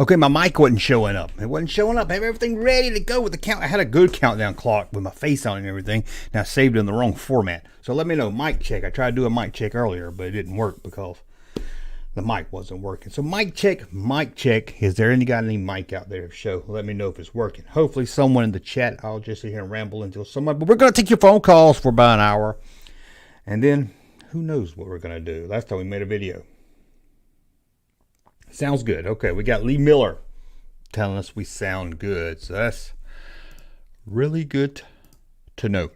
Okay, my mic wasn't showing up. It wasn't showing up. I have everything ready to go with the count. I had a good countdown clock with my face on it and everything. Now I saved it in the wrong format. So let me know. Mic check. I tried to do a mic check earlier, but it didn't work because the mic wasn't working. So mic check, mic check. Is there any mic out there to show? Let me know if it's working. Hopefully someone in the chat. I'll just sit here and ramble until somebody. But we're going to take your phone calls for about an hour. And then who knows what we're going to do. Last time we made a video. Sounds good. Okay, we got Lee Miller telling us we sound good. So that's really good to know.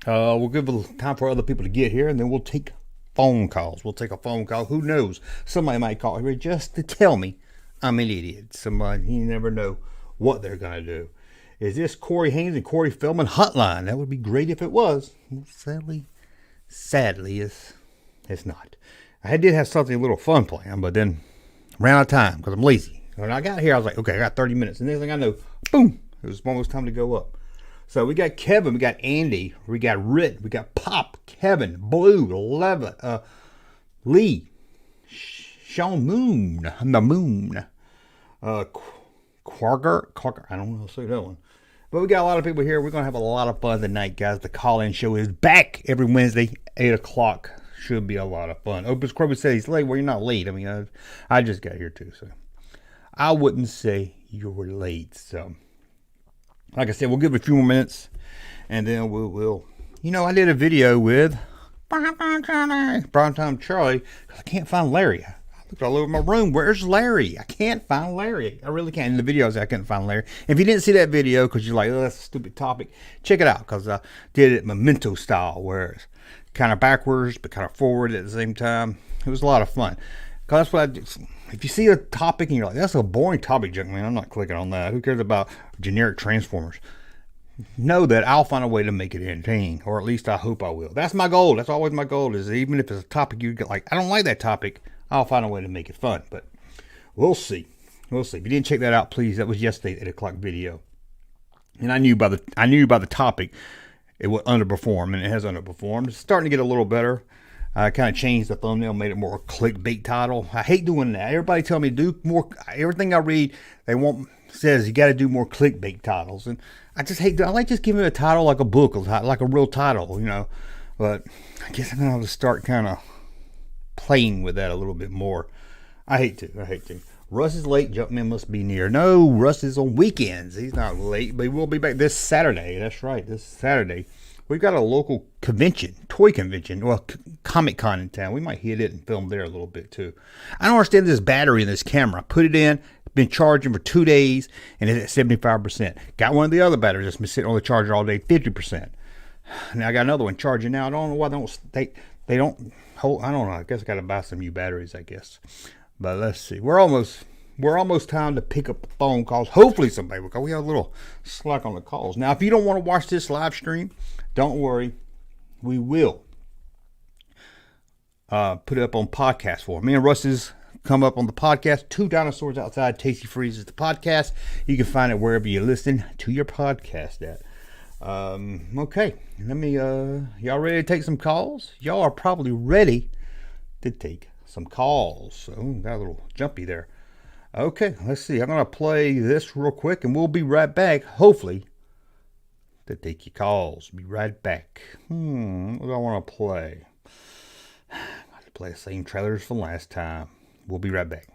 We'll give a little time for other people to get here, and then we'll take phone calls. We'll take a phone call. Who knows? Somebody might call here just to tell me I'm an idiot. Somebody, you never know what they're going to do. Is this Corey Haynes and Corey Feldman hotline? That would be great if it was. Sadly, it's not. I did have something a little fun planned, but then ran out of time because I'm lazy. When I got here, I was like, okay, I got 30 minutes. And the next thing I know, boom, it was almost time to go up. So we got Kevin, we got Andy, we got Rit, we got Pop, Kevin, Blue, Levitt, Lee, Sean Moon, the Moon, Quarker, I don't know how to say that one. But we got a lot of people here. We're going to have a lot of fun tonight, guys. The call-in show is back every Wednesday, 8 o'clock. Should be a lot of fun. Opus Corby said he's late. Well, you're not late. I mean, I just got here too, so I wouldn't say you were late. So, like I said, we'll give it a few more minutes, and then we'll. You know, I did a video with Primetime Charlie because I can't find Larry. I looked all over my room. Where's Larry? I can't find Larry. I really can't. In the videos, I couldn't find Larry. If you didn't see that video because you're like, oh, that's a stupid topic, check it out because I did it memento style, where it's kind of backwards but kind of forward at the same time. It was a lot of fun. Cause that's what I do. If you see a topic and you're like, that's a boring topic, Junkman, I'm not clicking on that. Who cares about generic transformers? Know that I'll find a way to make it entertaining, or at least I hope I will. That's my goal. That's always my goal, is even if it's a topic you get like, I don't like that topic, I'll find a way to make it fun. But we'll see. If you didn't check that out, please, that was yesterday's 8 o'clock video. And I knew by the topic it would underperform, and it has underperformed. It's starting to get a little better. I kind of changed the thumbnail, made it more a clickbait title. I hate doing that. Everybody tell me do more. Everything I read, says you got to do more clickbait titles, and I just hate. I like just giving it a title like a book, like a real title, you know. But I guess I'm gonna have to start kind of playing with that a little bit more. I hate to. Russ is late. Junkman must be near. No, Russ is on weekends. He's not late, but he will be back this Saturday. That's right, this Saturday. We've got a local convention, toy convention, well, Comic Con in town. We might hit it and film there a little bit too. I don't understand this battery in this camera. Put it in, been charging for 2 days, and it's at 75%. Got one of the other batteries that's been sitting on the charger all day, 50%. Now I got another one charging now. I don't know why they don't hold. I don't know. I guess I got to buy some new batteries, I guess. But let's see. We're almost time to pick up the phone calls. Hopefully somebody will call. We have a little slack on the calls. Now, if you don't want to watch this live stream, don't worry. We will put it up on podcast form. Me and Russ's come up on the podcast. Two Dinosaurs Outside. Tasty Freeze is the podcast. You can find it wherever you listen to your podcast at. Okay. Let me, y'all ready to take some calls? Y'all are probably ready to take some calls. So, got a little jumpy there. Okay, let's see. I'm going to play this real quick and we'll be right back, hopefully, to take your calls. Be right back. What do I want to play? I have to play the same trailers from last time. We'll be right back.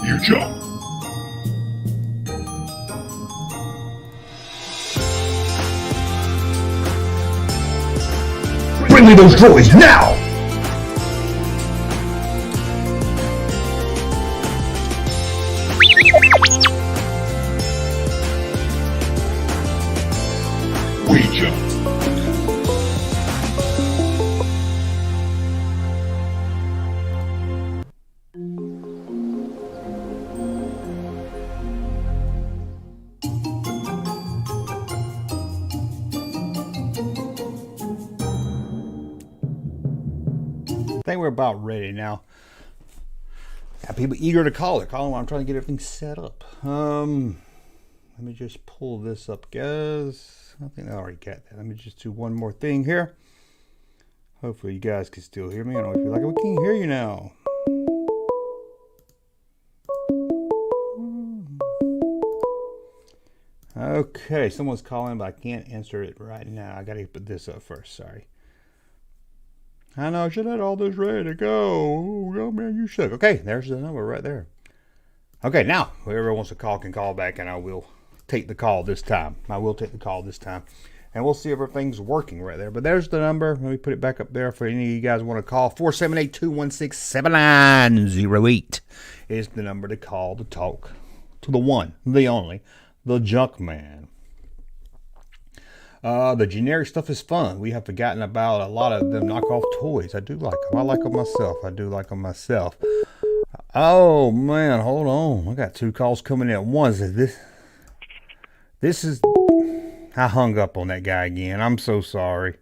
You jump. Bring me those droids now! We jump. I think we're about ready now. Got people eager to call it. Call them while I'm trying to get everything set up. Let me just pull this up, guys. I think I already got that. Let me just do one more thing here. Hopefully you guys can still hear me. I don't know if you're like, we can't hear you now. Okay, someone's calling, but I can't answer it right now. I gotta put this up first. Sorry. I know, I should have all this ready to go. Oh, man, you suck. Okay, there's the number right there. Okay, now, whoever wants to call can call back, and I will take the call this time. And we'll see if everything's working right there. But there's the number. Let me put it back up there for any of you guys who want to call. 478-216-7908 is the number to call to talk to the one, the only, the Junkman. The generic stuff is fun. We have forgotten about a lot of them knockoff toys. I do like them. I like them myself. Oh, man, hold on. I got 2 calls coming in at once. This is... I hung up on that guy again. I'm so sorry.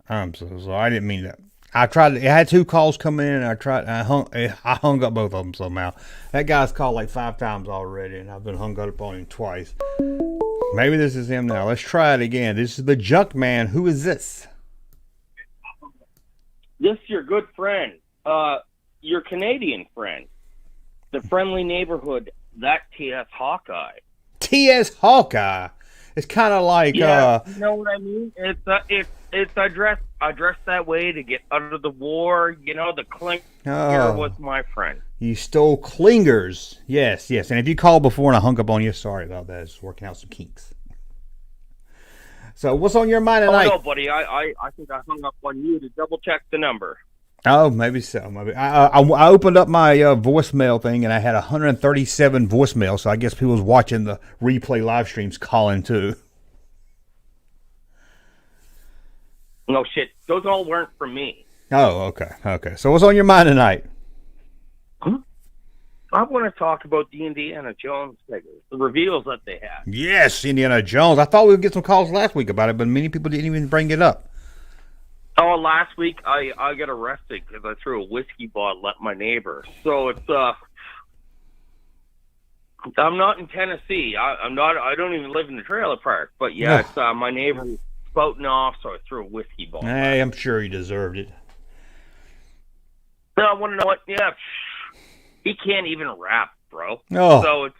I didn't mean that. I had 2 calls coming in, and I hung up both of them somehow. That guy's called like 5 times already, and I've been hung up on him twice. Maybe this is him now. Let's try it again. This is the Junkman. Who is this? This is your good friend. Your Canadian friend. The friendly neighborhood, that T.S. Hawkeye. T.S. Hawkeye? It's kind of like... Yeah, you know what I mean? It's addressed that way to get out of the war. You know, the Klinger was my friend. You stole clingers. Yes. And if you called before and I hung up on you, sorry about that. It's working out some kinks. So what's on your mind tonight? Oh, no, buddy. I think I hung up on you to double check the number. Oh, maybe so. Maybe I opened up my voicemail thing and I had 137 voicemails. So I guess people was watching the replay live streams calling too. No shit. Those all weren't from me. Oh, okay. So what's on your mind tonight? I want to talk about the Indiana Jones figures, the reveals that they had. Yes, Indiana Jones. I thought we would get some calls last week about it, but many people didn't even bring it up. Oh, last week I got arrested because I threw a whiskey bottle at my neighbor. So it's I'm not in Tennessee. I don't even live in the trailer park. But yeah, it's my neighbor was spouting off, so I threw a whiskey bottle. Hey, I'm sure he deserved it. No, I want to know what. Yeah. He can't even rap. bro. Oh. So it's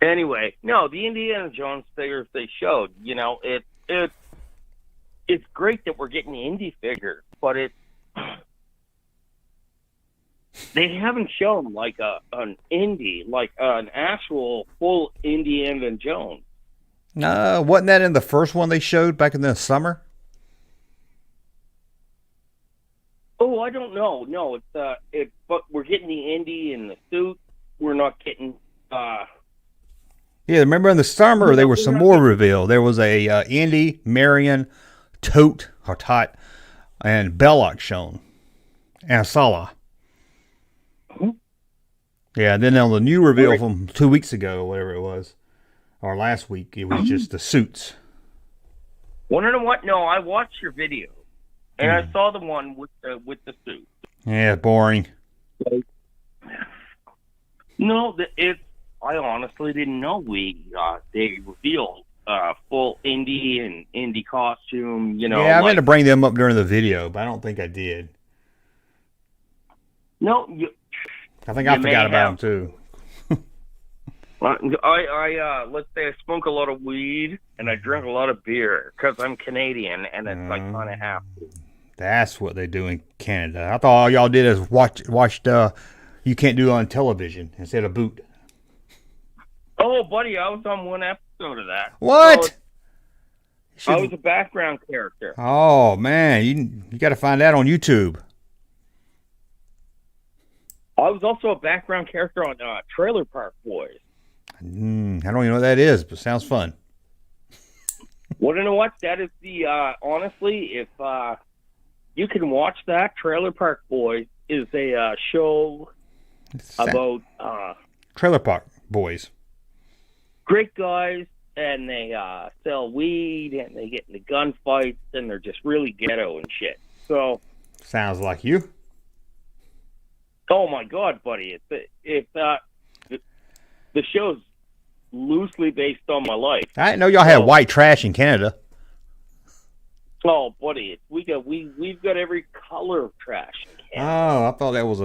anyway. No, the Indiana Jones figures they showed. You know, it's great that we're getting the indie figures, but they haven't shown like an indie, like an actual full Indiana Jones. No, wasn't that in the first one they showed back in the summer? Oh, I don't know. No, but we're getting the indie in the suit. We're not getting. Yeah, remember in the summer there was some more reveal. There was a Indy, Marion, Tote, or Tot, and Belloc shown, and Sala. Yeah, and then on the new reveal from 2 weeks ago, or whatever it was, or last week, it was just the suits. Well, you know what? No, I watched your video, and I saw the one with the suit. Yeah, boring. No, I honestly didn't know they revealed full indie and indie costume. You know, yeah, I meant to bring them up during the video, but I don't think I did. No, I think I forgot about them too. I let's say I smoke a lot of weed and I drink a lot of beer because I'm Canadian, and it's like kind of have to. That's what they do in Canada. I thought all y'all did is watched You Can't Do It on Television instead of boot. Oh, buddy, I was on one episode of that. What? So I was a background character. Oh man, you got to find that on YouTube. I was also a background character on Trailer Park Boys. I don't even know what that is, but sounds fun. Well, you know what? That is the honestly, if you can watch that, Trailer Park Boys is a show about Trailer Park Boys. Great guys, and they sell weed, and they get into gunfights, and they're just really ghetto and shit. So sounds like you. Oh my God, buddy! The show's loosely based on my life. I didn't know y'all had white trash in Canada. Oh, buddy, we've got every color of trash in Canada. Oh, I thought that was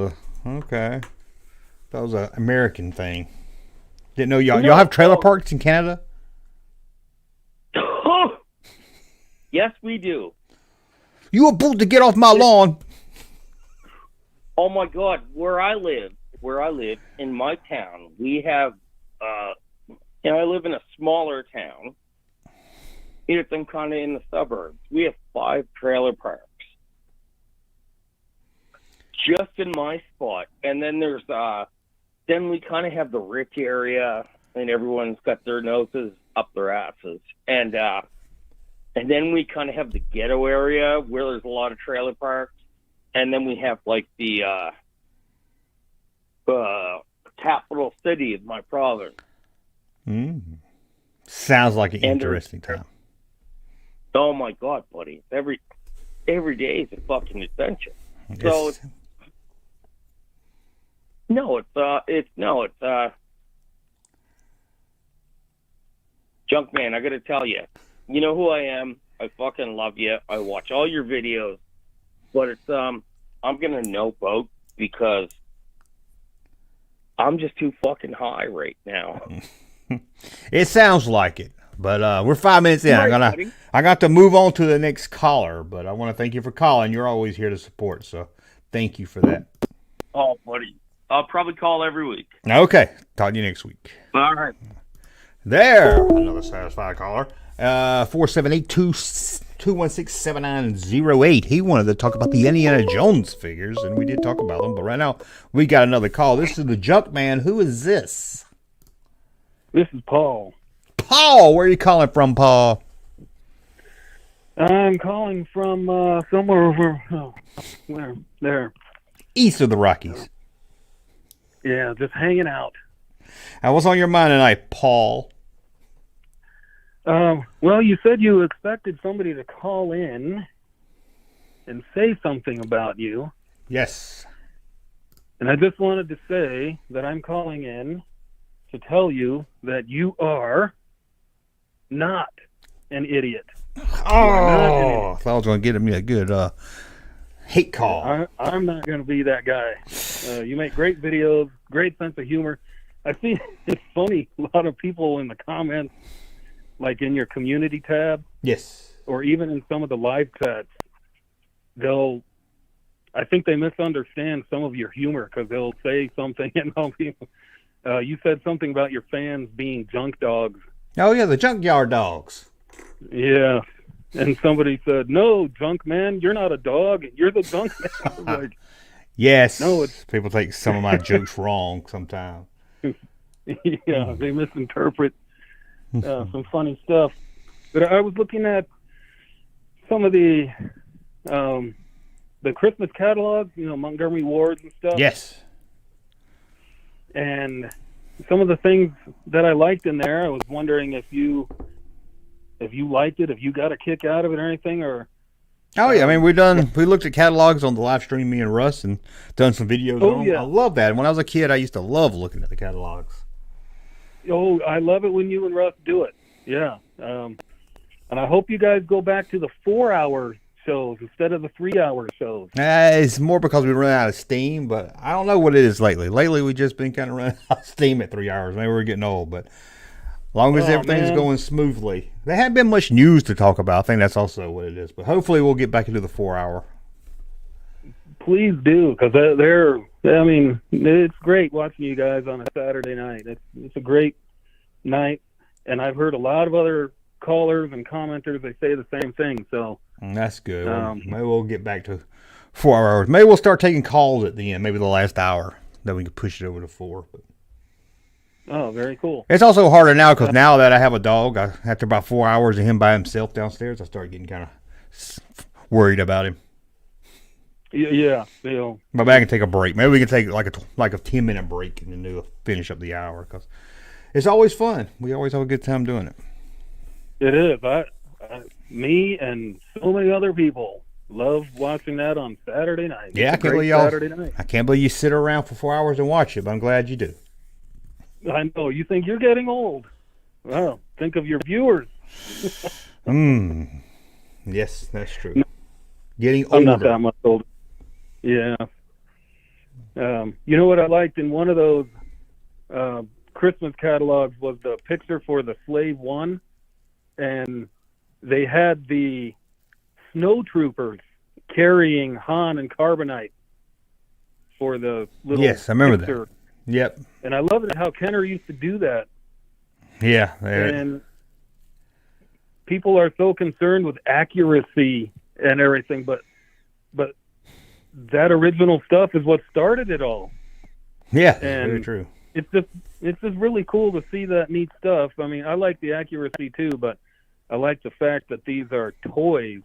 okay. That was an American thing. Didn't know y'all have trailer parks in Canada? Yes, we do. You about to get off my lawn? Oh my God, where I live in my town, we have, I live in a smaller town. I'm kind of in the suburbs. We have 5 trailer parks just in my spot, and then there's then we kind of have the rich area, and everyone's got their noses up their asses, and then we kind of have the ghetto area where there's a lot of trailer parks. And then we have like the capital city of my province. Sounds like an interesting time. Oh my God, buddy! Every day is a fucking adventure. So it's Junkman. I got to tell you, you know who I am. I fucking love you. I watch all your videos. But it's I'm gonna nope out because I'm just too fucking high right now. It sounds like it, but we're 5 minutes in. Right, I got to move on to the next caller, but I want to thank you for calling. You're always here to support, so thank you for that. Oh, buddy, I'll probably call every week. Okay, talk to you next week. All right. There, another satisfied caller. 478-216-7908. He wanted to talk about the Indiana Jones figures, and we did talk about them, but right now we got another call. This is the Junkman. Who is this? This is Paul. Paul, where are you calling from, Paul? I'm calling from somewhere over there. East of the Rockies. Yeah, just hanging out. What's on your mind tonight, Paul? Well, you said you expected somebody to call in and say something about you. Yes. And I just wanted to say that I'm calling in to tell you that you are not an idiot. Oh, I thought I was going to get me a good Hate call. I'm not going to be that guy. You make great videos, great sense of humor. I see it's funny. A lot of people in the comments, like in your community tab, Yes. or even in some of the live chats, I think they misunderstand some of your humor because they'll say something and you said something about your fans being junk dogs. Oh yeah, the junkyard dogs. Yeah. And somebody said, "No, junk man, you're not a dog. You're the junk man." I was like, Yes. No, it's- people take some of my jokes wrong sometimes. yeah, they misinterpret some funny stuff. But I was looking at some of the Christmas catalogs, Montgomery Ward's and stuff. Yes. And some of the things that I liked in there, I was wondering if you liked it, if you got a kick out of it or anything, or. Oh yeah, I mean we looked at catalogs on the live stream, me and Russ, and done some videos on them. Yeah. I love that. When I was a kid, I used to love looking at the catalogs. Oh, I love it when you and Russ do it. Yeah. And I hope you guys go back to the 4-hour shows instead of the 3-hour shows. It's more because we run out of steam, but I don't know what it is lately. Lately, we've just been kind of running out of steam at 3 hours. Maybe we're getting old, but as long as everything's going smoothly. There hadn't been much news to talk about. I think that's also what it is. But hopefully we'll get back into the 4-hour. Please do, because it's great watching you guys on a Saturday night. It's a great night, and I've heard a lot of other callers and commenters, they say the same thing. So that's good. Maybe we'll get back to 4 hours. Maybe we'll start taking calls at the end, maybe the last hour. Then we can push it over to 4. But oh, very cool. it's also harder now because now that I have a dog, after about 4 hours of him by himself downstairs, I start getting kind of worried about him. Yeah. But I can take a break. Maybe we can take like a 10-minute break and then finish up the hour because it's always fun. We always have a good time doing it. It is. Me and so many other people love watching that on Saturday night. Yeah, I can't believe you sit around for 4 hours and watch it, but I'm glad you do. I know. You think you're getting old. Well, think of your viewers. Yes, that's true. Getting older. I'm not that much older. Yeah. You know what I liked in one of those Christmas catalogs was the picture for the Slave One, and they had the snow troopers carrying Han and Carbonite for the little Yes, I remember picture. that. Yep. And I love it how Kenner used to do that. Yeah. And people are so concerned with accuracy and everything, but that original stuff is what started it all. Yeah, and very true. It's just really cool to see that neat stuff. I mean, I like the accuracy too, but I like the fact that these are toys.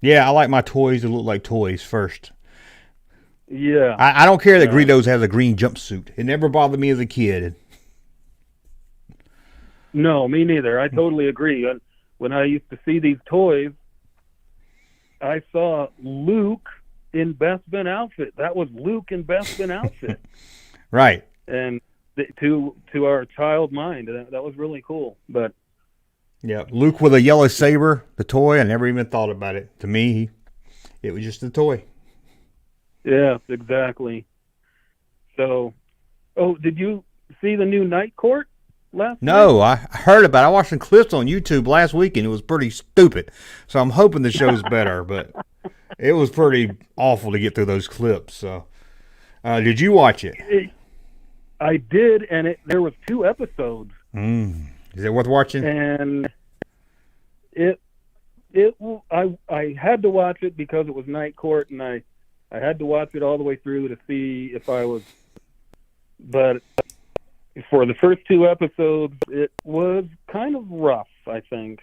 Yeah, I like my toys to look like toys first. Yeah. I don't care that Greedos has a green jumpsuit. It never bothered me as a kid. No, me neither. I totally agree. When I used to see these toys, I saw Luke in Best Ben outfit. That was Luke in Best Ben outfit. Right. And to our child mind, that was really cool. But yeah, Luke with a yellow saber, the toy. I never even thought about it. To me, it was just a toy. Yeah, exactly. So, did you see the new Night Court last No, night? I heard about it. I watched some clips on YouTube last week, and it was pretty stupid. So I'm hoping the show's better, but it was pretty awful to get through those clips. So, did you watch it? I did, and there was 2 episodes. Is it worth watching? And I had to watch it because it was Night Court, and I had to watch it all the way through to see if I was. But for the first 2 episodes, it was kind of rough, I think.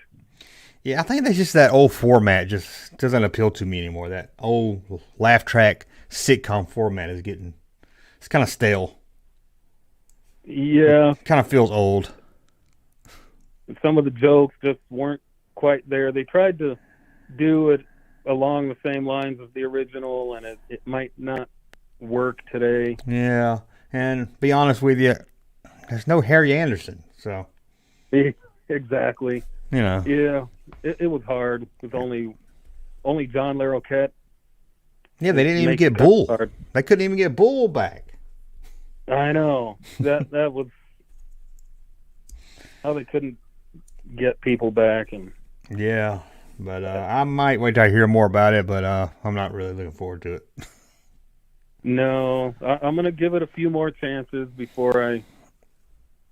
Yeah, I think that's just that old format just doesn't appeal to me anymore. That old laugh track sitcom format is it's kind of stale. Yeah. It kind of feels old. Some of the jokes just weren't quite there. They tried to do it along the same lines as the original, and it might not work today. Yeah, and be honest with you, there's no Harry Anderson, so. Exactly. You know. Yeah, it was hard with only John Larroquette. Yeah, they didn't even Make get the cut Bull. card. They couldn't even get Bull back. I know that was how they couldn't get people back, and Yeah, but I might wait till I hear more about it, but I'm not really looking forward to it. no, I'm gonna give it a few more chances before I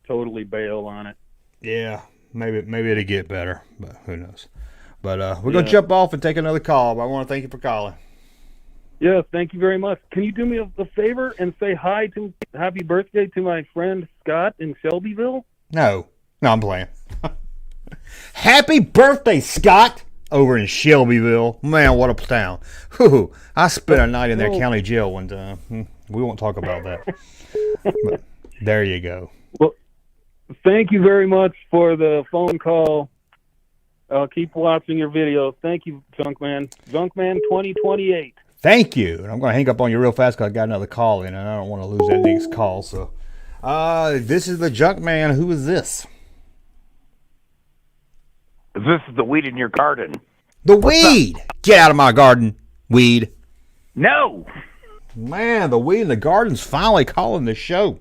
totally bail on it. Yeah, maybe it'll get better, but who knows. But we're going to jump off and take another call, but I want to thank you for calling. Yeah, thank you very much. Can you do me a favor and say happy birthday to my friend Scott in Shelbyville? No, I'm playing. Happy birthday, Scott, over in Shelbyville. Man, what a town. Whew, I spent a night in their county jail one time. We won't talk about that. But there you go. Well, thank you very much for the phone call. I'll keep watching your videos. Thank you, Junkman. Junkman 2028. Thank you. And I'm going to hang up on you real fast because I got another call in, and I don't want to lose that next call. So, this is the Junkman. Who is this? This is the weed in your garden. The weed. Get out of my garden, weed. No. Man, the weed in the garden's finally calling the show.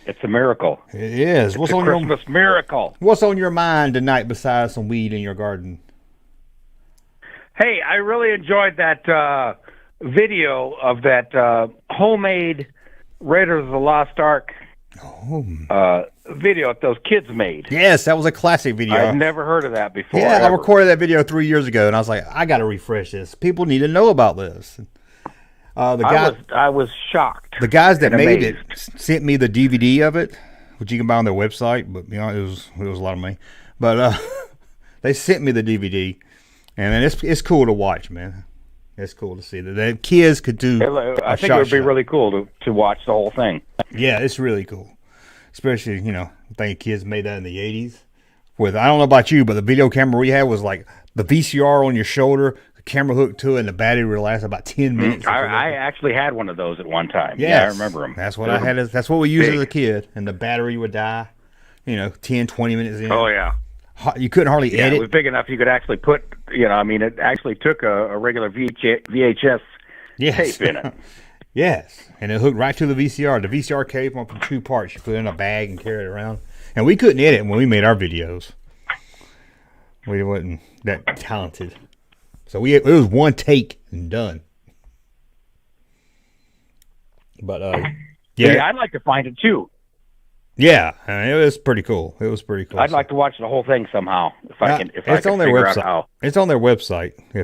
It's a miracle. It is. It's a Christmas miracle. What's on your mind tonight besides some weed in your garden? Hey, I really enjoyed that video of that homemade Raiders of the Lost Ark video that those kids made. Yes, that was a classic video. I've never heard of that before. Yeah, I ever. recorded that video 3 years ago, and I was like, I got to refresh this. People need to know about this. I was shocked. The guys that and made it amazed. sent me the DVD of it, which you can buy on their website, but you know it was a lot of money. But they sent me the DVD, and it's cool to watch, man. It's cool to see that the kids could do. I think it would be really cool to watch the whole thing. Yeah, it's really cool, especially I think kids made that in the '80s. With I don't know about you, but the video camera we had was like the VCR on your shoulder. Camera hooked to it, and the battery would last about 10 minutes. I actually had one of those at one time. Yes. Yeah, I remember them. That's what I had. That's what we used as a kid, and the battery would die, 10, 20 minutes in. Oh, yeah. You couldn't hardly edit. It was big enough you could actually put, it actually took a regular VHS tape in it. Yes, and it hooked right to the VCR. The VCR came up in 2 parts. You put it in a bag and carry it around. And we couldn't edit when we made our videos. We wasn't that talented. So it was one take and done. But yeah, I'd like to find it too. Yeah, it was pretty cool. I'd like to watch the whole thing somehow if I can. If it's I on can their figure website. out how. It's on their website. I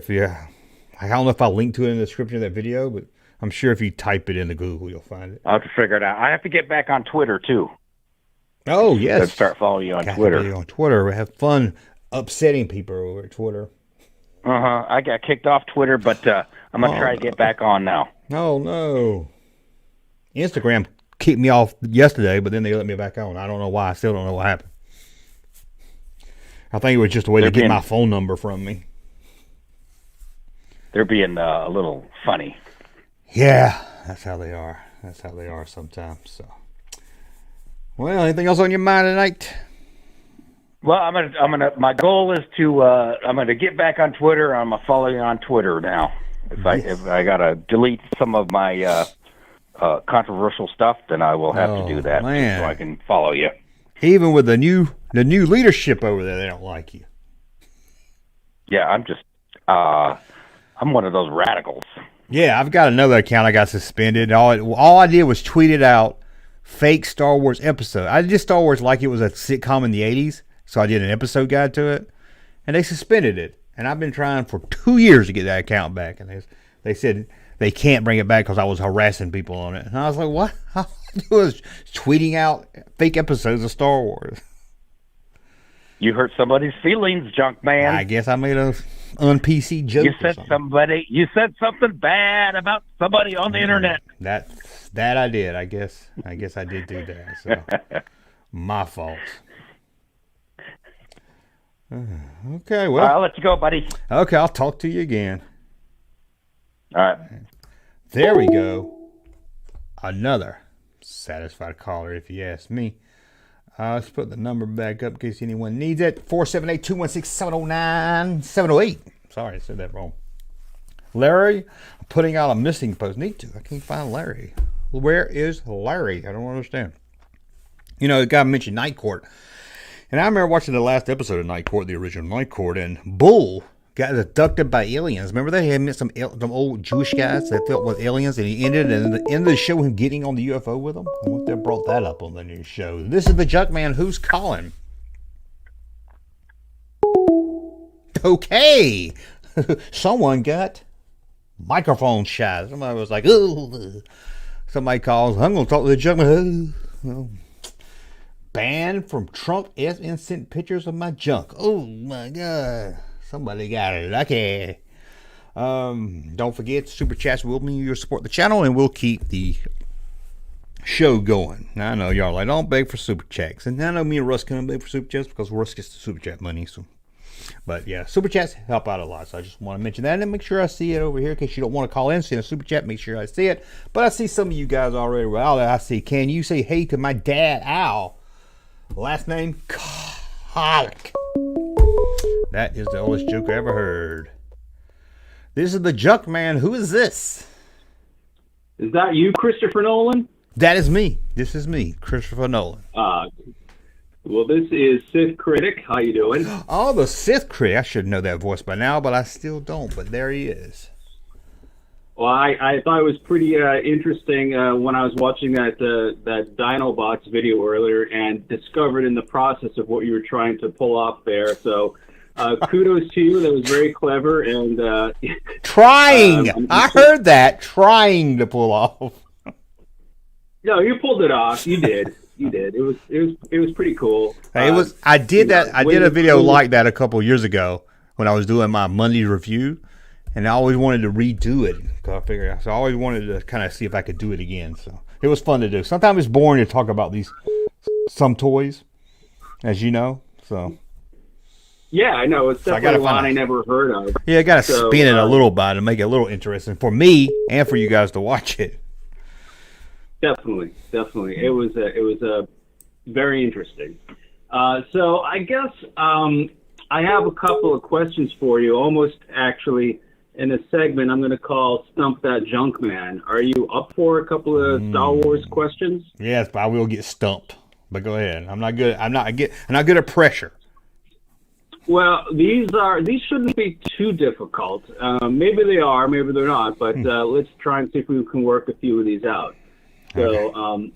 don't know if I'll link to it in the description of that video, but I'm sure if you type it into Google, you'll find it. I'll have to figure it out. I have to get back on Twitter too. Oh yes, and start following you on Twitter. On Twitter, we have fun upsetting people over at Twitter. I got kicked off Twitter, but I'm gonna try to get back on now. Oh no! Instagram kicked me off yesterday, but then they let me back on. I don't know why. I still don't know what happened. I think it was just a way to get my phone number from me. They're being a little funny. Yeah, that's how they are. That's how they are sometimes. So, well, anything else on your mind tonight? Well, I'm gonna. My goal is to. I'm gonna get back on Twitter. I'm gonna follow you on Twitter now. If I gotta delete some of my controversial stuff, then I will have to do that so I can follow you. Even with the new leadership over there, they don't like you. Yeah, I'm just. I'm one of those radicals. Yeah, I've got another account I got suspended. All I did was tweet it out. Fake Star Wars episode. I did Star Wars like it was a sitcom in the 80s. So I did an episode guide to it, and they suspended it. And I've been trying for 2 years to get that account back, and they said they can't bring it back because I was harassing people on it. And I was like, what? All I do is tweeting out fake episodes of Star Wars. You hurt somebody's feelings, Junkman. I guess I made a un-PC joke. You said something bad about somebody on the internet. That I did. I guess I did do that. So my fault. Okay, well. I'll let you go, buddy. Okay, I'll talk to you again. All right. There we go. Another satisfied caller, if you ask me. Let's put the number back up in case anyone needs it. 478-216-709-708. Sorry, I said that wrong. Larry, I'm putting out a missing post. Need to. I can't find Larry. Where is Larry? I don't understand. You know, the guy mentioned Night Court. And I remember watching the last episode of Night Court, the original Night Court, and Bull got abducted by aliens. Remember they had met some old Jewish guys that felt with aliens, and he ended at the end of the show him getting on the UFO with them. I wonder if they brought that up on the new show. This is the Junkman. Who's calling? Okay. Someone got microphone shy. Somebody was like, "Ooh." Somebody calls, I'm going to talk to the Junkman. Oh. Banned from Trump and sent pictures of my junk. Oh my God. Somebody got it lucky. Don't forget, Super Chats will mean you support the channel, and we'll keep the show going. Now, I know y'all like, don't beg for Super Chats. And I know me and Russ can't beg for Super Chats because Russ gets the Super Chat money. So, but yeah, Super Chats help out a lot. So I just want to mention that and make sure I see it over here in case you don't want to call in, send a Super Chat, make sure I see it. But I see some of you guys already. Well, I see, can you say hey to my dad, Al? Last name, Colic. That is the oldest joke I ever heard. This is the Junkman. Who is this? Is that you, Christopher Nolan? That is me. This is me, Christopher Nolan. Well, this is Sith Critic. How you doing? Oh, the Sith Critic. I should know that voice by now, but I still don't. But there he is. Well, I thought it was pretty interesting when I was watching that Dinobots video earlier and discovered in the process of what you were trying to pull off there. So kudos to you. That was very clever. And trying. I heard that. Trying to pull off. No, you pulled it off. You did. You did. It was pretty cool. Hey, I did that. I did a video like that a couple of years ago when I was doing my Monday review. And I always wanted to redo it. So I always wanted to kind of see if I could do it again. So it was fun to do. Sometimes it's boring to talk about some toys, as you know. So yeah, I know. It's definitely one I never heard of. Yeah, I got to spin it a little bit to make it a little interesting for me and for you guys to watch it. Definitely. It was very interesting. So I guess I have a couple of questions for you, almost actually in a segment I'm going to call Stump That Junkman. Are you up for a couple of Star Wars questions? Yes, but I will get stumped. But go ahead. I'm not good at pressure. Well, these shouldn't be too difficult. Maybe they are, maybe they're not. But let's try and see if we can work a few of these out. So okay.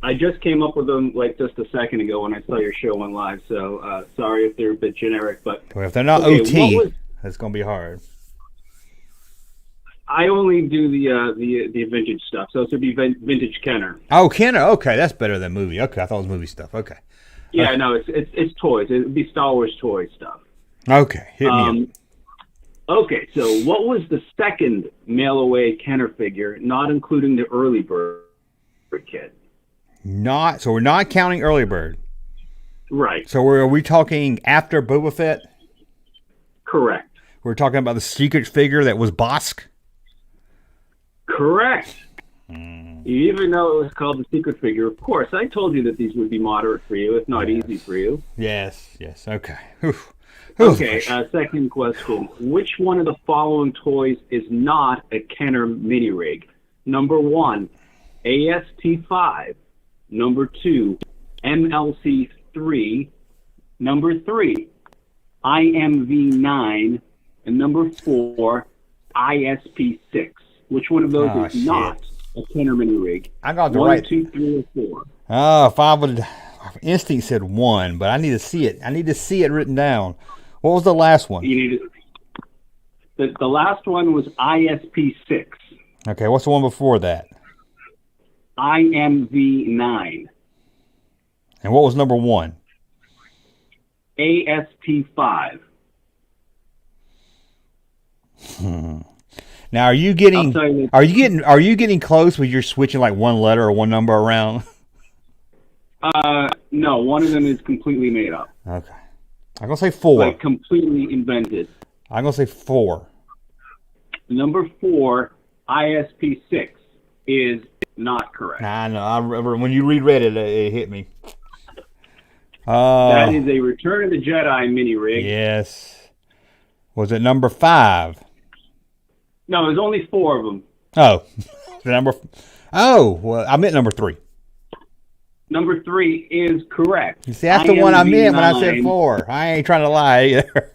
I just came up with them like just a second ago when I saw your show on live. So sorry if they're a bit generic, but well, if they're not OT, that's gonna be hard. I only do the vintage stuff, so it would be vintage Kenner. Oh, Kenner. Okay, that's better than movie. Okay, I thought it was movie stuff. Okay. Yeah, no, it's toys. It would be Star Wars toy stuff. Okay, hit me up. Okay, so what was the second mail-away Kenner figure, not including the early bird kit? So we're not counting early bird. Right. So are we talking after Boba Fett? Correct. We're talking about the secret figure that was Bosk? Correct. You even know it was called the secret figure. Of course, I told you that these would be moderate for you, if not easy for you. Yes. Okay. Okay, second question. Which one of the following toys is not a Kenner mini rig? Number 1, AST5. Number 2, MLC3. Number 3, IMV9. And number 4, ISP6. Which one of those is not a Kenner mini rig? I got the 1, 2, 3, or 4. Oh, if I would, instinct said 1, but I need to see it. I need to see it written down. What was the last one? You need the last one was ISP6. Okay, what's the one before that? IMV9. And what was number 1? AST5. Now, are you getting close with your switching like one letter or one number around? No, one of them is completely made up. Okay. I'm going to say 4. Like completely invented. I'm going to say 4. Number 4, ISP6, is not correct. I know. When you reread it, it hit me. That is a Return of the Jedi mini rig. Yes. Was it number 5? No, there's only 4 of them. Oh, the number. Oh, well, I meant number 3. Number 3 is correct. You see, that's the one I meant when I said IMDb 4. I ain't trying to lie either.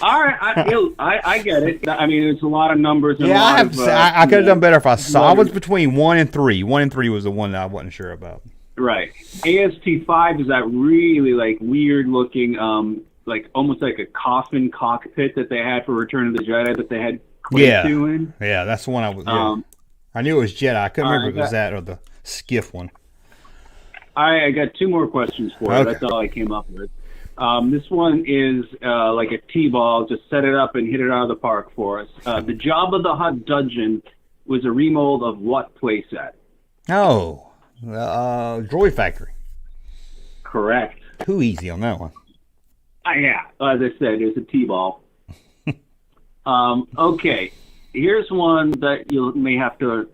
All right, I get it. I mean, it's a lot of numbers. And Yeah, a lot I have. of, I could have done better if I saw. I letters. was between 1 and 3. 1 and 3 was the one that I wasn't sure about. Right. AST-5 is that really like weird looking, like almost like a coffin cockpit that they had for Return of the Jedi that they had Yeah. Q in. Yeah, that's the one I was. Yeah. I knew it was Jedi. I couldn't remember if it was that or the skiff one. I got 2 more questions for you. Okay. That's all I came up with. This one is like a T-ball. Just set it up and hit it out of the park for us. The Jabba the Hutt dungeon was a remold of what playset? Oh, Droid Factory. Correct. Too easy on that one. Yeah, as I said, it's a T-ball. Okay, here's one that you may have to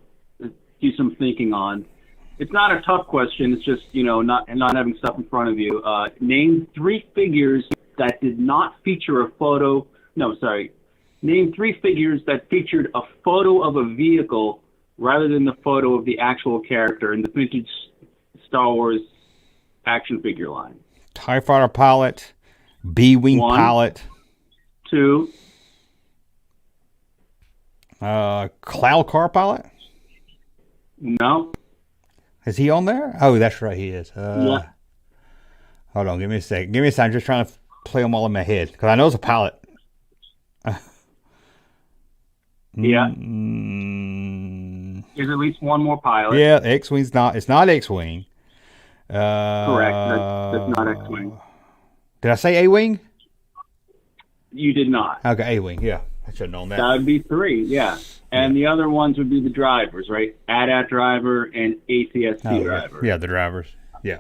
do some thinking on. It's not a tough question. It's just, not having stuff in front of you. Name 3 figures that did not feature a photo. No, sorry. Name 3 figures that featured a photo of a vehicle rather than the photo of the actual character in the vintage Star Wars action figure line. TIE Fighter pilot, B-Wing 1, pilot, 2, Cloud Car pilot. no. Is he on there? Oh, that's right, he is. Yeah. Hold on, give me a second. Give me a second. I'm just trying to play them all in my head because I know it's a pilot. Yeah. There's at least one more pilot. Yeah, X-Wing's not. It's not X-Wing. Correct. That's not X-Wing. Did I say A-Wing? You did not. Okay, A-Wing. Yeah, I should have known that. That would be 3, yeah. And the other ones would be the drivers, right? AT-AT driver and ATST driver. Yeah, the drivers. Yeah.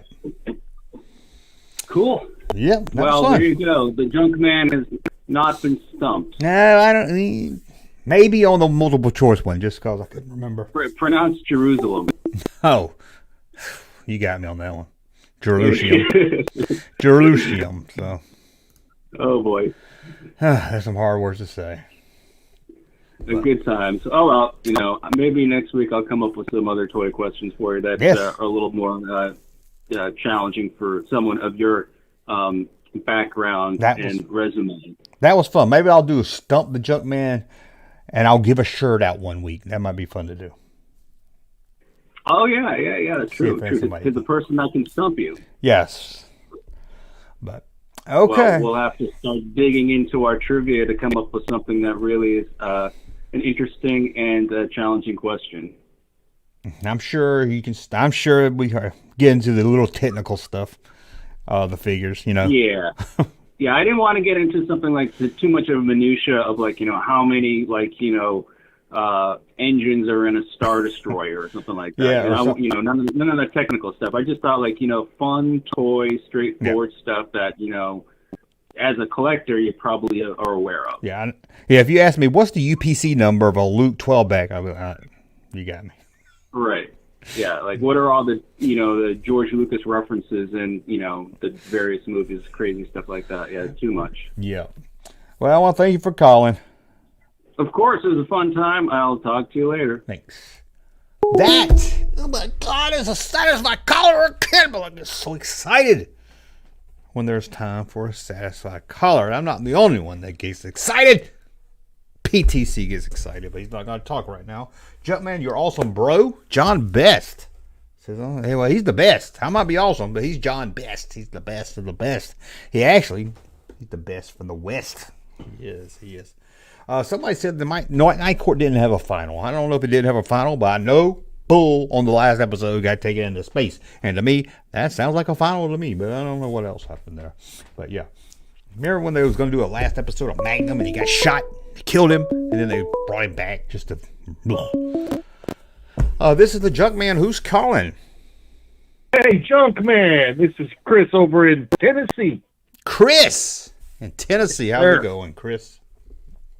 Cool. Yep. That Well, was fun. there you go. The Junkman has not been stumped. No, I don't. Maybe on the multiple choice one, just because I couldn't remember. Pronounced Jerusalem. Oh, you got me on that one. Jerusalem. Jerusalem. So Oh, boy. that's some hard words to say. Good times. Oh, well, maybe next week I'll come up with some other toy questions for you that Yes. are a little more challenging for someone of your background and resume. That was fun. Maybe I'll do a Stump the Junkman, and I'll give a shirt out one week. That might be fun to do. Oh, yeah, that's true. if somebody- Because the person that can stump you. Yes. But okay. Well, we'll have to start digging into our trivia to come up with something that really is an interesting and challenging question. I'm sure you can. I'm sure we get into the little technical stuff, the figures. Yeah. Yeah, I didn't want to get into something like too much of a minutia of how many engines are in a Star Destroyer or something like that. Yeah, none of that technical stuff. I just thought fun, toy, straightforward stuff that as a collector you probably are aware of. Yeah. If you ask me what's the UPC number of a Luke 12 back, I will. You got me. Right. Yeah. What are all the the George Lucas references and the various movies, crazy stuff like that. Yeah, too much. Yeah. Well, I want to thank you for calling. Of course, it was a fun time. I'll talk to you later. Thanks. That, oh my God, is a satisfied caller again. But I get so excited when there's time for a satisfied caller. I'm not the only one that gets excited. PTC gets excited, but he's not going to talk right now. Junkman, you're awesome, bro. John Best says, oh, hey, well, he's the best. I might be awesome, but he's John Best. He's the best of the best. He's the best from the West. He is. Somebody said the Night Court didn't have a final. I don't know if it did have a final, but I know Bull on the last episode got taken into space. And to me, that sounds like a final to me, but I don't know what else happened there. But yeah. Remember when they was going to do a last episode of Magnum and he got shot? They killed him, and then they brought him back just to... this is the Junkman. Who's calling? Hey, Junkman. This is Chris over in Tennessee. Chris in Tennessee. How's it going, Chris?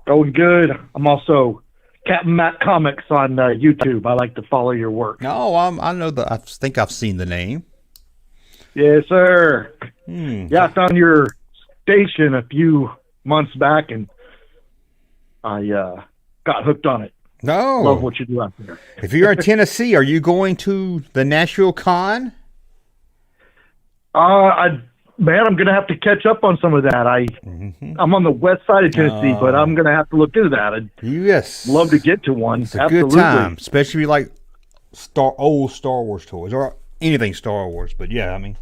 Going good. I'm also Captain Matt Comics on YouTube. I like to follow your work. No, I know I think I've seen the name. Yes, sir. Yeah, I found your station a few months back, and I got hooked on it. No. Love what you do out there. If you're in Tennessee, are you going to the Nashville Con? Man, I'm gonna have to catch up on some of that. I'm on the west side of Tennessee, but I'm gonna have to look into that. I'd Yes. love to get to one. It's a Absolutely. good time, especially if you like old Star Wars toys or anything Star Wars. But yeah, I mean,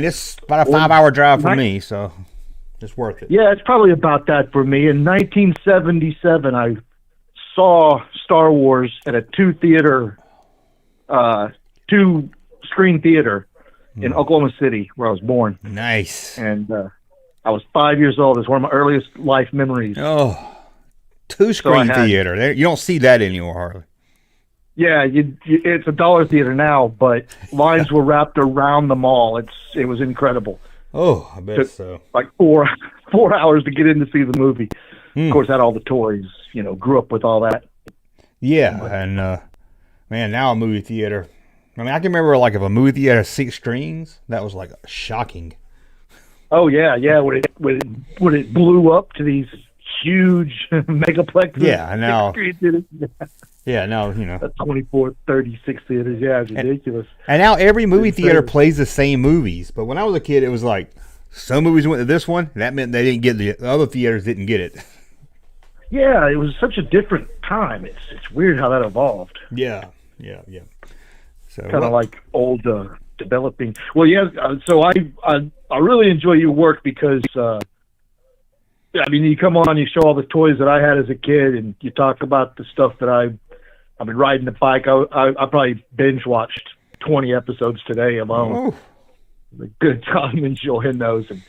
it's about a 5-hour drive for me, so it's worth it. Yeah, it's probably about that for me. In 1977, I saw Star Wars at a two-screen theater in Oklahoma City, where I was born. Nice. And I was 5 years old. It's one of my earliest life memories. Oh, two-screen theater. You don't see that anymore, hardly. Yeah, it's a dollar theater now, but lines were wrapped around the mall. It was incredible. Oh, I bet so. Like 4 hours to get in to see the movie. Of course, had all the toys. Grew up with all that. Yeah, and man, now a movie theater. I mean, I can remember like if a movie theater had 6 screens, that was like shocking. Oh yeah. When it blew up to these huge megaplexes. Yeah, now. Yeah, now, 24, 36 theaters. Yeah, it's ridiculous. And now every movie theater plays the same movies. But when I was a kid, it was like some movies went to this one. That meant they didn't get the other theaters didn't get it. Yeah, it was such a different time. It's weird how that evolved. Yeah. So kind of like old developing. Well, yeah. So I really enjoy your work because you come on, you show all the toys that I had as a kid, and you talk about the stuff that I've been riding the bike. I probably binge watched 20 episodes today alone. A good time enjoying those, and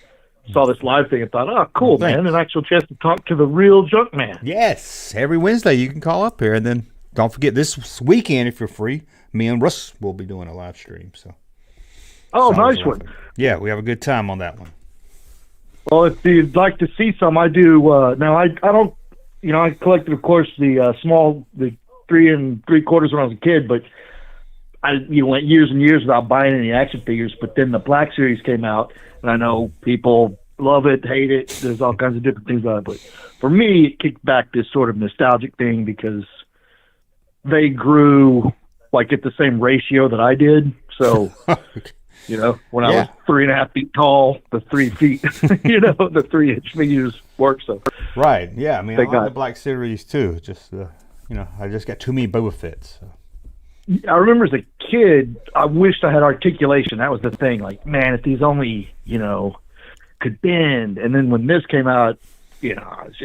saw this live thing and thought, oh, cool, man, an actual chance to talk to the real Junkman. Yes, every Wednesday you can call up here, and then don't forget this weekend if you're free, me and Russ will be doing a live stream. So, nice one. Yeah, we have a good time on that one. Well, if you'd like to see some, I do. Now I don't, I collected, of course, the 3 3/4 when I was a kid, but I went years and years without buying any action figures. But then the Black Series came out, and I know people love it, hate it. There's all kinds of different things about it. But for me, it kicked back this sort of nostalgic thing because they grew like at the same ratio that I did. So, when I was 3.5 feet tall, the 3 feet, the 3-inch figures work. So, right. Yeah. I mean, I got the Black Series too. Just, I just got too many Boba Fetts. So. I remember as a kid, I wished I had articulation. That was the thing. Like, man, if these only, could bend. And then when this came out, it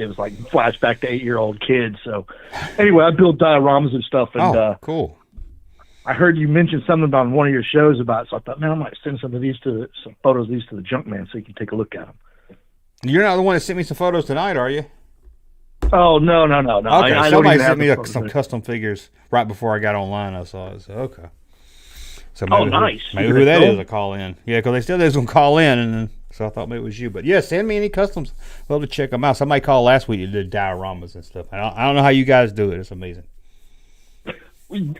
was like flashback to 8-year-old kids. So anyway, I built dioramas and stuff. And cool. I heard you mention something on one of your shows about it, so I thought, man, I might send some photos of these to the Junkman so you can take a look at them. You're not the one that sent me some photos tonight, are you? Oh, no. Okay, somebody sent me some custom figures right before I got online. I saw it. So, okay. So maybe nice. Maybe who that is, a call in. Yeah, because they said they was going to call in, and then, so I thought maybe it was you. But yeah, send me any customs. Love to check them out. Somebody called last week and did dioramas and stuff. I don't know how you guys do it. It's amazing.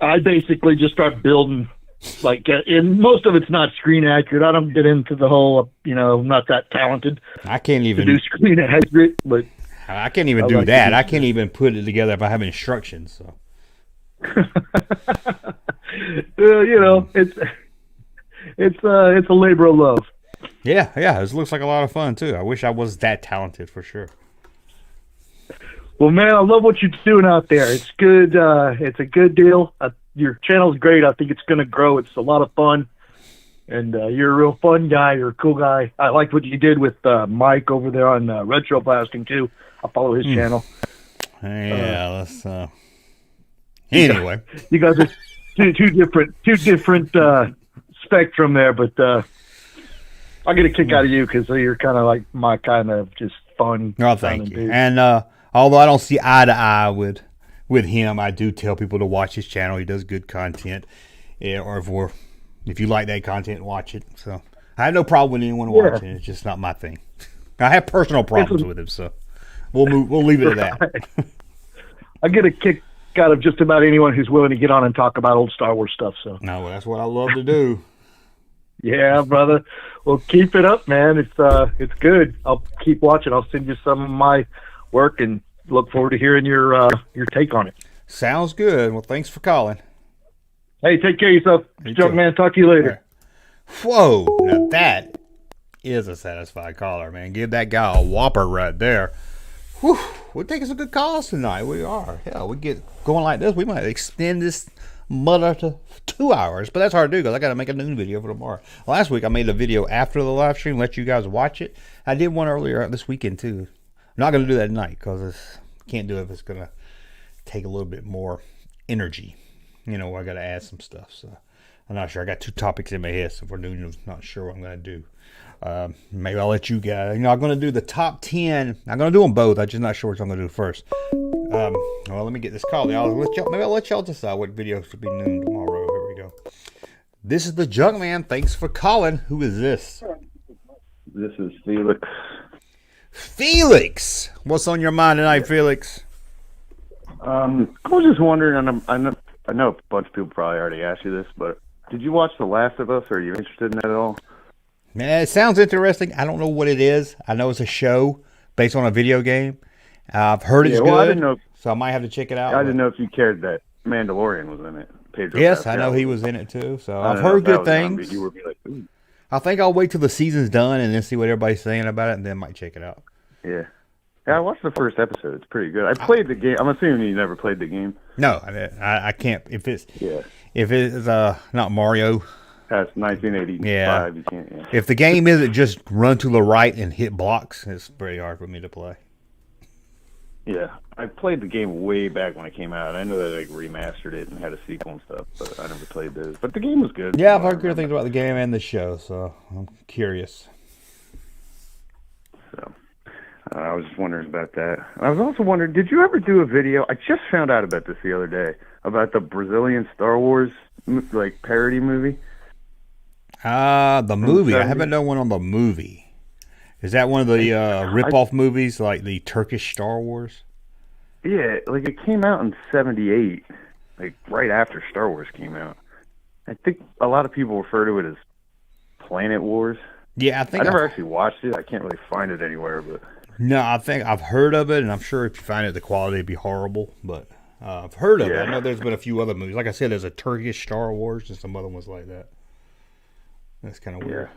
I basically just start building, and most of it's not screen accurate. I don't get into the whole, I'm not that talented. I can't even do screen accurate, but I can't even do that. I can't even put it together if I have instructions. So, it's a labor of love. Yeah. It looks like a lot of fun too. I wish I was that talented for sure. Well, man, I love what you're doing out there. It's good. It's a good deal. Your channel's great. I think it's going to grow. It's a lot of fun. And you're a real fun guy. You're a cool guy. I liked what you did with Mike over there on Retro Blasting, too. I'll follow his channel. Yeah, let's... Anyway. You guys are two different spectrum there, but I get a kick out of you because you're kind of like my kind of just fun. Oh, thank you. And although I don't see eye to eye with him, I do tell people to watch his channel. He does good content. Yeah, or if you like that content, watch it. So I have no problem with anyone watching. It's just not my thing. I have personal problems with him, so we'll leave it at that. I get a kick out of just about anyone who's willing to get on and talk about old Star Wars stuff. So no, that's what I love to do. Yeah, brother. Well, keep it up, man. It's good. I'll keep watching. I'll send you some of my work, and look forward to hearing your take on it. Sounds good. Well, thanks for calling. Hey, take care of yourself, You too. Junkman. Talk to you later. Whoa, now that is a satisfied caller, man. Give that guy a whopper right there. Whew, we're taking some good calls tonight. We are. Yeah, we get going like this. We might extend this mother to 2 hours, but that's hard to do because I got to make a noon video for tomorrow. Last week I made a video after the live stream, let you guys watch it. I did one earlier this weekend too. I'm not going to do that tonight because I can't do it if it's going to take a little bit more energy. You know, I got to add some stuff, so I'm not sure. I got 2 topics in my head, so for noon, I'm not sure what I'm going to do. Maybe I'll let you guys. You know, I'm going to do the top 10. I'm going to do them both. I'm just not sure which I'm going to do first. Well, let me get this call. Maybe I'll let y'all decide what videos should be noon tomorrow. Here we go. This is the Junkman. Thanks for calling. Who is this? This is Felix. Felix. What's on your mind tonight, Felix? I was just wondering, and I know a bunch of people probably already asked you this, but did you watch The Last of Us? Are you interested in that at all? Man, it sounds interesting. I don't know what it is. I know it's a show based on a video game. I've heard it's good, I didn't know, so I might have to check it out. I didn't know if you cared that Mandalorian was in it. Pedro Yes, Pascal I know he was in it too. So I I've don't know heard if that good was gonna things. be- You were like, ooh. I think I'll wait till the season's done and then see what everybody's saying about it, and then might check it out. Yeah. Yeah, I watched the first episode. It's pretty good. I played the game. I'm assuming you never played the game. No, I can't. If it's not Mario. Past 1985, Yeah. you can't. Yeah. If the game isn't just run to the right and hit blocks, it's pretty hard for me to play. Yeah, I played the game way back when it came out. I know they like remastered it and had a sequel and stuff, but I never played those. But the game was good. Yeah, I've heard good things about the game and the show, so I'm curious. So I was just wondering about that. I was also wondering, did you ever do a video? I just found out about this the other day about the Brazilian Star Wars like parody movie. The movie. I 70s? haven't done one on the movie. Is that one of the rip-off movies, like the Turkish Star Wars? Yeah, like it came out in '78, like right after Star Wars came out. I think a lot of people refer to it as Planet Wars. Yeah, I think I never actually watched it. I can't really find it anywhere, but No, I think I've heard of it, and I'm sure if you find it, the quality would be horrible. But I've heard of it. Yeah. I know there's been a few other movies. Like I said, there's a Turkish Star Wars and some other ones like that. That's kind of weird.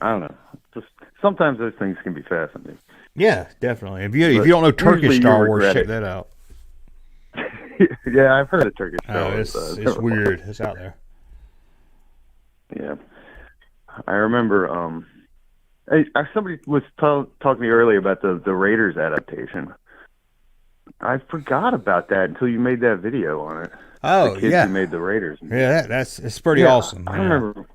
I don't know. Just sometimes those things can be fascinating. Yeah, definitely. If you don't know Turkish usually you Star Wars, regret check it. that out. Yeah, I've heard of Turkish Star Oh, Wars. it's weird. It's out there. Yeah, I remember. Somebody was talking to me earlier about the Raiders adaptation. I forgot about that until you made that video on it. Oh, the kids yeah. who made the Raiders. Yeah, it's pretty awesome. I yeah. remember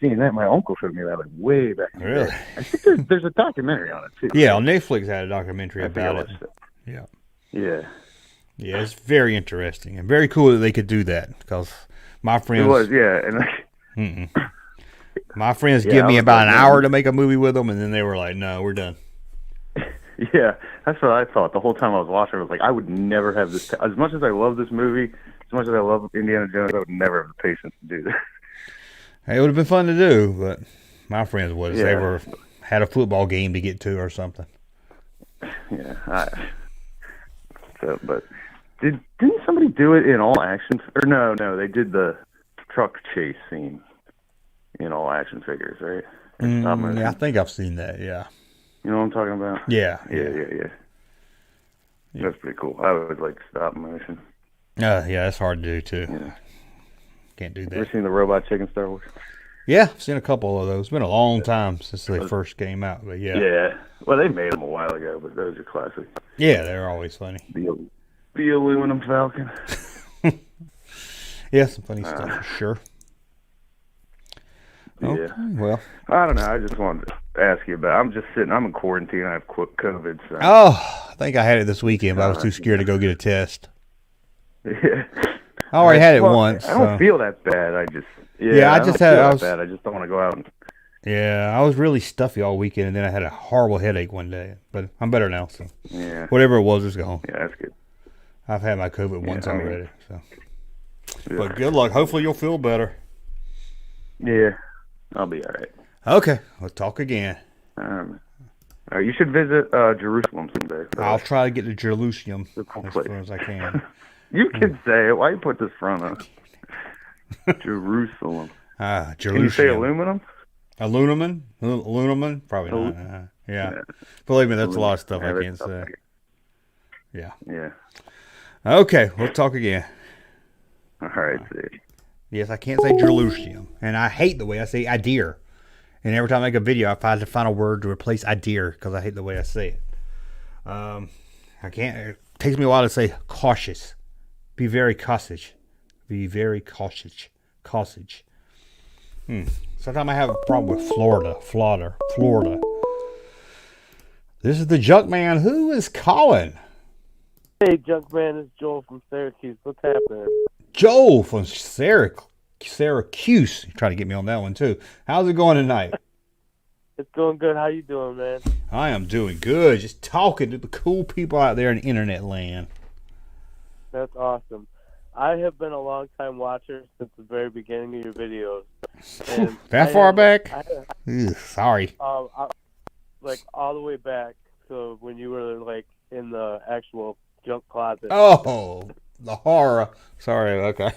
seeing that. My uncle showed me that like way back in the Really? day. I think there's a documentary on it too. Yeah, on Netflix had a documentary I think I about it. watched it. Yeah. Yeah. Yeah, it's very interesting and very cool that they could do that because my friends. It was, yeah. And my friends Yeah, give I me was about like, an man. hour to make a movie with them, and then they were like, "No, we're done." yeah, that's what I thought the whole time I was watching. I was like, I would never have this. As much as I love this movie, as much as I love Indiana Jones, I would never have the patience to do this. It would have been fun to do, but my friends was they Yeah. had a football game to get to or something. Yeah. But didn't somebody do it in all action? Or no, they did the truck chase scene in all action figures, right? In stop motion. Yeah, I think I've seen that. Yeah. You know what I'm talking about? Yeah. Yeah. That's pretty cool. I would like stop motion. Yeah, that's hard to do too. Yeah. Can't do You ever that. seen the Robot Chicken Star Wars? Yeah, I've seen a couple of those. It's been a long time since they first came out, but yeah. Yeah. Well, they made them a while ago, but those are classic. Yeah, they're always funny. The aluminum Falcon. Yeah, some funny stuff for sure. Okay, Yeah. well. I don't know. I just wanted to ask you about. I'm just sitting. I'm in quarantine. I have COVID. So. Oh, I think I had it this weekend, but I was too scared to go get a test. Yeah. I already had it Well, once. I don't so- feel that bad. I just. Yeah, I don't just feel had- that I was- bad. I just don't want to go out. Yeah, I was really stuffy all weekend, and then I had a horrible headache one day. But I'm better now, so Yeah. whatever it was is gone. Yeah, that's good. I've had my COVID once I mean- already. So, Yeah. but good luck. Hopefully, you'll feel better. Yeah, I'll be all right. Okay, we'll talk again. All You should visit Jerusalem someday. I'll try to get to Jerusalem It's a cool as place. far as I can. You can say it. Why you put this front on? Jerusalem. Can you say Jerusalem. aluminum? Aluminum? Probably not. Yeah. Believe me, that's a lot of stuff I can't say. Yeah. Yeah. Okay, we'll talk again. All right. See. Yes, I can't say Jerusalem. And I hate the way I say idea. And every time I make a video, I try to find a word to replace idea because I hate the way I say it. I can't. It takes me a while to say cautious. Be very cautious. Be very cautious. Cautious. Sometimes I have a problem with Florida. This is the Junkman. Who is calling? Hey, Junkman, it's Joel from Syracuse. What's happening? Joel from Syracuse. You're trying to get me on that one, too. How's it going tonight? It's going good. How you doing, man? I am doing good. Just talking to the cool people out there in internet land. That's awesome. I have been a long-time watcher since the very beginning of your videos. And That far back? Ugh, sorry. Like all the way back to when you were like in the actual junk closet. Oh, the horror. Sorry. Okay.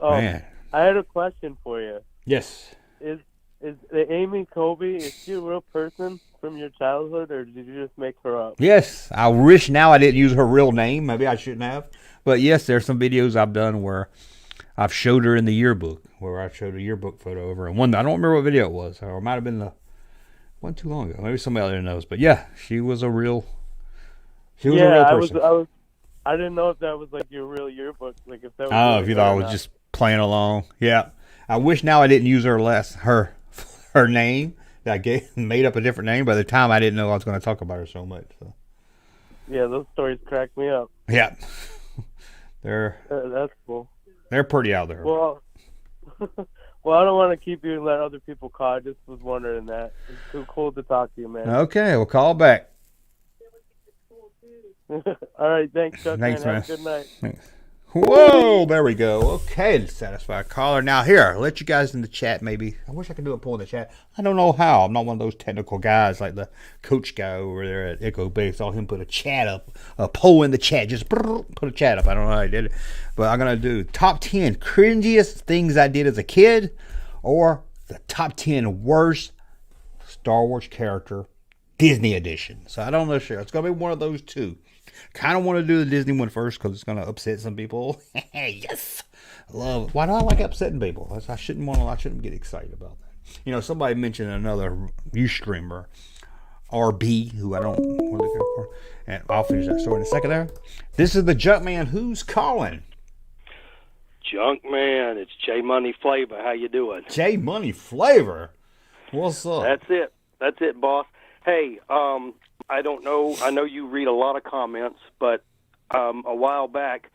Man. I had a question for you. Yes. Is the Amy Colby, is she a real person from your childhood, or did you just make her up? Yes. I wish now I didn't use her real name. Maybe I shouldn't have. But yes, there's some videos I've done where I've showed her in the yearbook, where I showed a yearbook photo of her. And one, I don't remember what video it was, or it might have been one too long ago. Maybe somebody out there knows. But yeah, she was a real person. I didn't know if that was like your real yearbook. Like if that was Oh, if you thought I was just playing along. Yeah. I wish now I didn't use her name. That I made up a different name. By the time I didn't know I was going to talk about her so much. So. Yeah, those stories crack me up. Yeah. That's cool. They're pretty out there. Well, I don't want to keep you and let other people call. I just was wondering that. It's too cool to talk to you, man. Okay, we'll call back. All right, thanks, Chuck. Thanks, man. Have a good night. Thanks. Whoa, there we go. Okay, satisfied caller. Now here, I'll let you guys in the chat maybe. I wish I could do a poll in the chat. I don't know how. I'm not one of those technical guys like the coach guy over there at Echo Bay. Saw him put a chat up, a poll in the chat. Just put a chat up. I don't know how he did it. But I'm going to do top 10 cringiest things I did as a kid, or the top 10 worst Star Wars character Disney edition. So I don't know, sure. It's going to be one of those two. Kind of want to do the Disney one first because it's going to upset some people. Yes, love. Why do I like upsetting people? I shouldn't get excited about that. You know, somebody mentioned another Ustreamer, RB, who I don't really care for, and I'll finish that story in a second. There, this is the Junkman. Who's calling? Junkman, it's J Money Flavor. How you doing? J Money Flavor. What's up? That's it, boss. Hey, I don't know. I know you read a lot of comments, but a while back,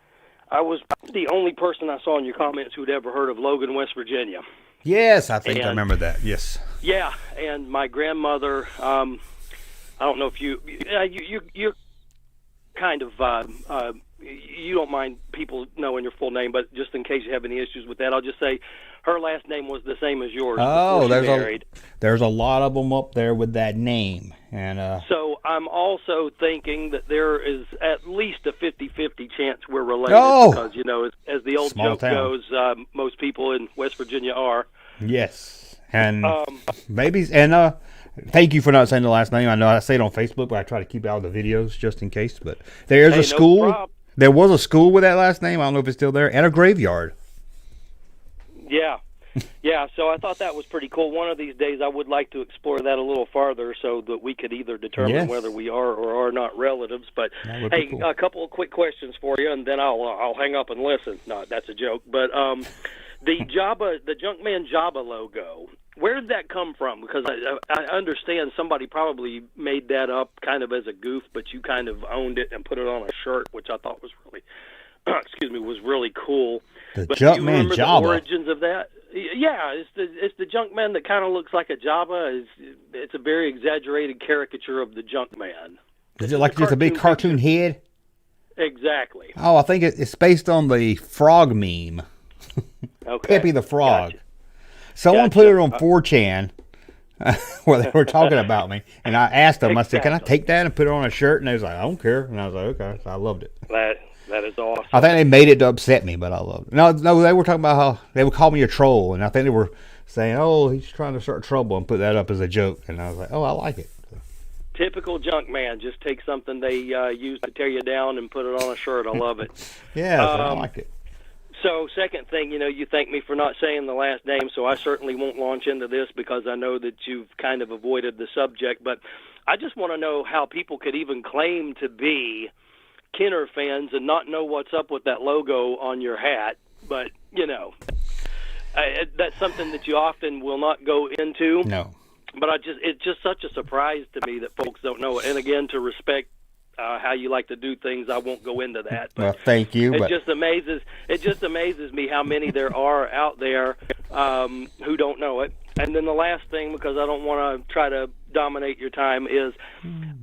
I was the only person I saw in your comments who'd ever heard of Logan, West Virginia. Yes, I think I remember that. Yes. Yeah, and my grandmother. I don't know if you're kind of you don't mind people knowing your full name, but just in case you have any issues with that, I'll just say her last name was the same as yours. Oh, there's a lot of them up there with that name. And so I'm also thinking that there is at least a 50-50 chance we're related because, you know, as the old joke goes, most people in West Virginia are. Yes. And maybe, and thank you for not saying the last name. I know I say it on Facebook, but I try to keep out of the videos just in case. But there's a school. No, there was a school with that last name. I don't know if it's still there. And a graveyard. Yeah. Yeah, so I thought that was pretty cool. One of these days I would like to explore that a little farther so that we could either determine whether we are or are not relatives. But, hey, cool. A couple of quick questions for you, and then I'll hang up and listen. No, that's a joke. But the Junkman Jabba logo, where did that come from? Because I understand somebody probably made that up kind of as a goof, but you kind of owned it and put it on a shirt, which I thought was really, was really cool. The but Junkman do you remember Jabba. The origins of that? Yeah, it's the Junkman that kind of looks like a Jabba. It's a very exaggerated caricature of the Junkman. Is it like just a big cartoon head? Exactly. Oh, I think it's based on the frog meme. Okay. Peppy the Frog. Gotcha. Someone put it on 4chan. where they were talking about me. And I asked them, I said, can I take that and put it on a shirt? And they was like, I don't care. And I was like, okay. So I loved it. That is awesome. I think they made it to upset me, but I loved it. No, they were talking about how they would call me a troll. And I think they were saying, oh, he's trying to start trouble and put that up as a joke. And I was like, oh, I like it. Typical junk man. Just take something they use to tear you down and put it on a shirt. I love it. Yeah, I like it. So, second thing, you thank me for not saying the last name, so I certainly won't launch into this because I know that you've kind of avoided the subject. But I just want to know how people could even claim to be Kenner fans and not know what's up with that logo on your hat. But, that's something that you often will not go into. No. But it's just such a surprise to me that folks don't know it. And again, to respect how you like to do things, I won't go into that. But well, thank you. It just amazes me how many there are out there who don't know it. And then the last thing, because I don't want to try to dominate your time, is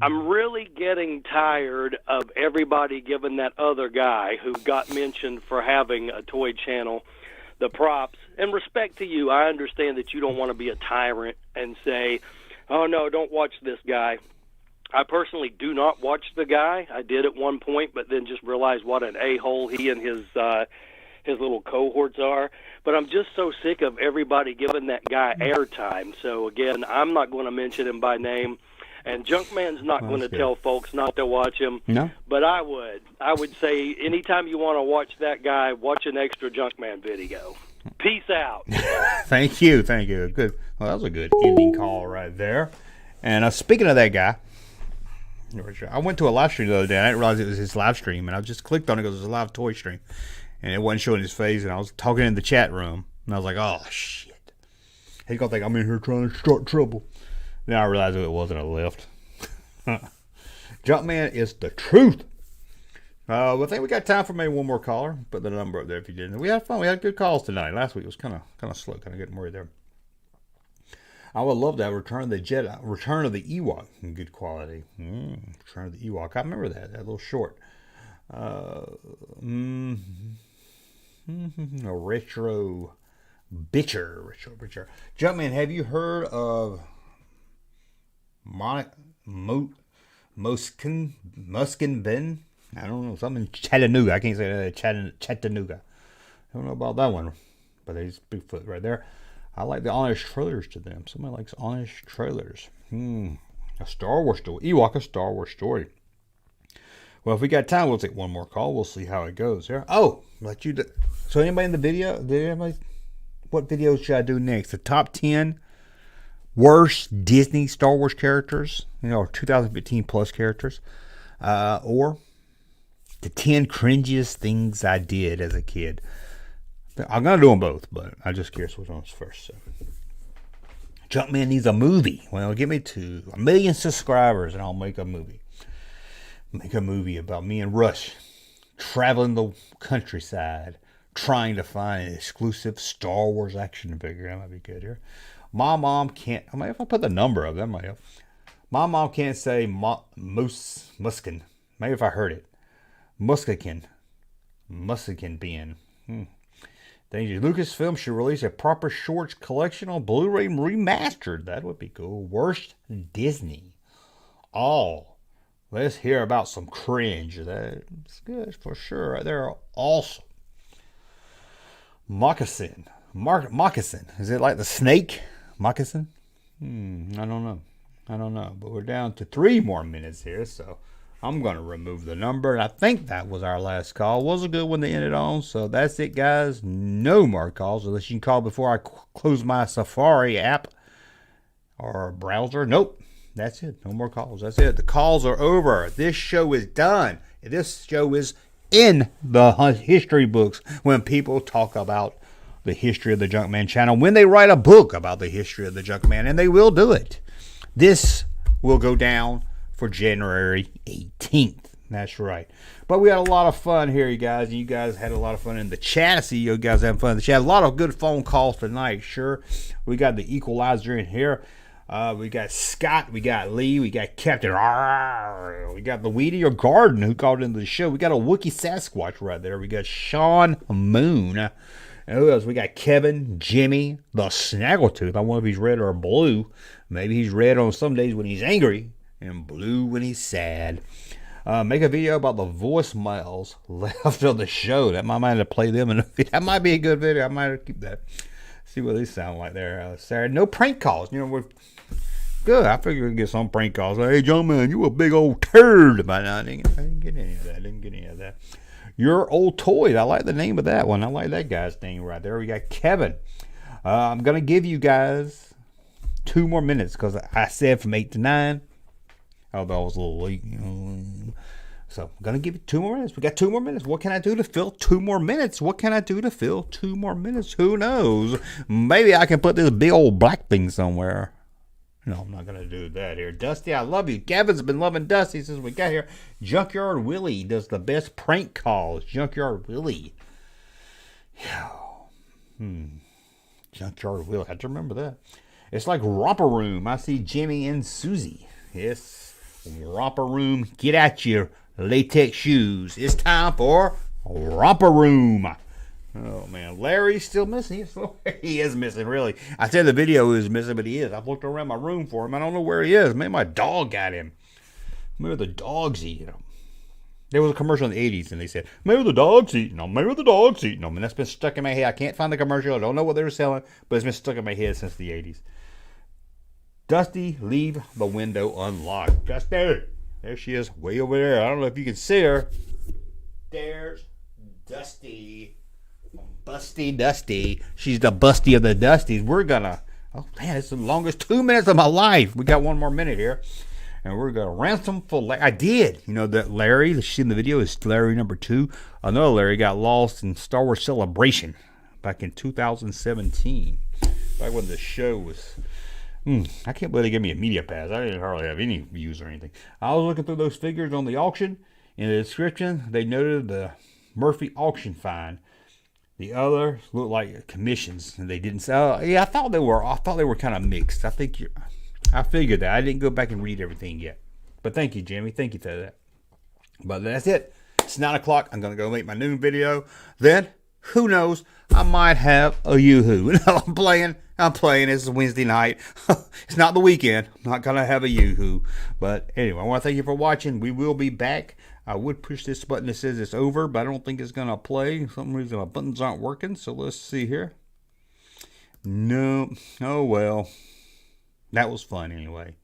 I'm really getting tired of everybody giving that other guy who got mentioned for having a toy channel the props. And respect to you, I understand that you don't want to be a tyrant and say, oh, no, don't watch this guy. I personally do not watch the guy. I did at one point, but then just realized what an a-hole he and his little cohorts are. But I'm just so sick of everybody giving that guy airtime. So, again, I'm not going to mention him by name. And Junkman's not going to tell folks not to watch him. No. But I would. I would say anytime you want to watch that guy, watch an extra Junkman video. Peace out. Thank you. Good. Well, that was a good ending call right there. And speaking of that guy, I went to a live stream the other day. I didn't realize it was his live stream, and I just clicked on it because it was a live toy stream, and it wasn't showing his face. And I was talking in the chat room, and I was like, "Oh shit!" He's gonna think I'm in here trying to start trouble. Then I realized it wasn't a lift. Junkman is the truth. I think we got time for maybe one more caller. Put the number up there if you didn't. We had fun. We had good calls tonight. Last week was kind of slow, kind of getting worried there. I would love to have Return of the Jedi, Return of the Ewok in good quality. Return of the Ewok. I remember that little short. A retro bitcher. Junkman, have you heard of Muskin Ben? I don't know, something in Chattanooga. I can't say that. Chattanooga. I don't know about that one, but there's Bigfoot right there. I like the honest trailers to them. Somebody likes honest trailers. A Star Wars story. Ewok, a Star Wars story. Well, if we got time, we'll take one more call. We'll see how it goes here. Oh, let you. So anybody in the video? What videos should I do next? The top 10 worst Disney Star Wars characters, or 2015 plus characters, or the 10 cringiest things I did as a kid. I'm going to do them both, but I'm just curious which one's first. So. Junkman needs a movie. Well, get me to 1 million subscribers and I'll make a movie. Make a movie about me and Rush traveling the countryside trying to find an exclusive Star Wars action figure. That might be good here. My mom can't. I mean, if I put the number up, that might help. My mom can't say Muskin. Maybe if I heard it. Muskican being. Danger. Lucasfilm should release a proper shorts collection on Blu-ray remastered. That would be cool. Worst Disney. Let's hear about some cringe. That's good for sure. Right there. Awesome. Moccasin. Moccasin. Is it like the snake? Moccasin? I don't know. But we're down to 3 more minutes here, so I'm going to remove the number. And I think that was our last call. Was a good one to end it on. So that's it, guys. No more calls unless you can call before I close my Safari app or browser. Nope. That's it. No more calls. That's it. The calls are over. This show is done. This show is in the history books when people talk about the history of the Junkman channel. When they write a book about the history of the Junkman, and they will do it. This will go down for January 18th. That's right. But we had a lot of fun here, you guys. And you guys had a lot of fun in the chat. I see you guys having fun in the chat. A lot of good phone calls tonight, sure. We got the Equalizer in here. We got Scott. We got Lee. We got Captain. We got the Weedy or Garden who called into the show. We got a Wookiee Sasquatch right there. We got Sean Moon. And who else? We got Kevin, Jimmy, the Snaggletooth. I wonder if he's red or blue. Maybe he's red on some days when he's angry and blue when he's sad. Make a video about the voicemails left of the show. That might have to play them, and that might be a good video. I might have to keep that. See what they sound like there. Saturday. No prank calls. You know, we're good. I figured we'd get some prank calls. Like, hey, Junkman, you a big old turd. But no, I didn't get any of that. Your Old Toys. I like the name of that one. I like that guy's name right there. We got Kevin. I'm going to give you guys 2 more minutes because I said from 8 to 9. Although I was a little late. So I'm going to give you 2 more minutes. We got 2 more minutes. What can I do to fill 2 more minutes? What can I do to fill 2 more minutes? Who knows? Maybe I can put this big old black thing somewhere. No, I'm not going to do that here. Dusty, I love you. Kevin's been loving Dusty since we got here. Junkyard Willie does the best prank calls. Junkyard Willie. Junkyard Willie. I have to remember that. It's like Romper Room. I see Jimmy and Susie. Yes, Romper Room. Get out your latex shoes. It's time for Romper Room. Oh, man. Larry's still missing. He is missing, really. I said the video is missing, but he is. I've looked around my room for him. I don't know where he is. Maybe my dog got him. Maybe the dog's eating him. There was a commercial in the 80s, and they said, maybe the dog's eating them. Maybe the dog's eating them. And that's been stuck in my head. I can't find the commercial. I don't know what they were selling, but it's been stuck in my head since the 80s. Dusty, leave the window unlocked. Dusty. There she is, way over there. I don't know if you can see her. There's Dusty. Busty Dusty. She's the busty of the Dusties. We're gonna, oh man, it's the longest 2 minutes of my life. We got 1 more minute here. And we're gonna ransom for Larry. I did. You know that Larry, that she in the video is Larry number 2. Another Larry got lost in Star Wars Celebration back in 2017. Back when the show was, I can't believe they gave me a media pass. I didn't hardly have any views or anything. I was looking through those figures on the auction. In the description, they noted the Murphy auction find. The others look like commissions, and they didn't say. Yeah, I thought they were kind of mixed. I figured that. I didn't go back and read everything yet. But thank you, Jimmy. Thank you for that. But that's it. It's 9 o'clock. I'm gonna go make my noon video. Then, who knows? I might have a yoo-hoo. I'm playing. It's Wednesday night. It's not the weekend. I'm not gonna have a yoo-hoo. But anyway, I want to thank you for watching. We will be back. I would push this button that says it's over, but I don't think it's going to play. For some reason my buttons aren't working, so let's see here. No. Oh, well. That was fun anyway.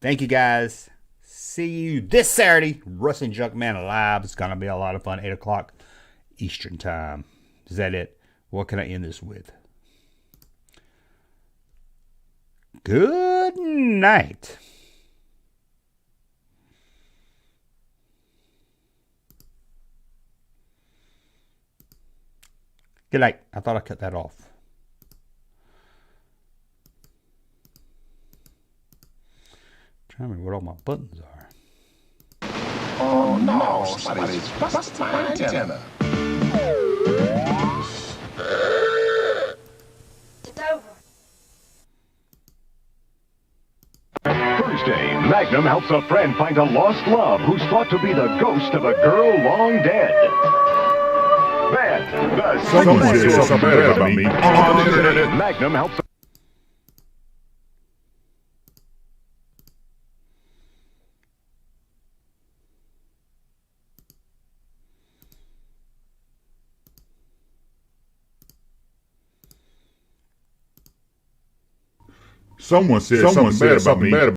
Thank you, guys. See you this Saturday. Russ and Junkman Live. It's going to be a lot of fun. 8 o'clock Eastern Time. Is that it? What can I end this with? Good night. Good night. I thought I cut that off. Trying to remember what all my buttons are. Oh no, somebody's busted my antenna. It's over. Thursday, Magnum helps a friend find a lost love who's thought to be the ghost of a girl long dead. Then, someone says something bad about me on the internet. Magnum helps. Someone said something bad about me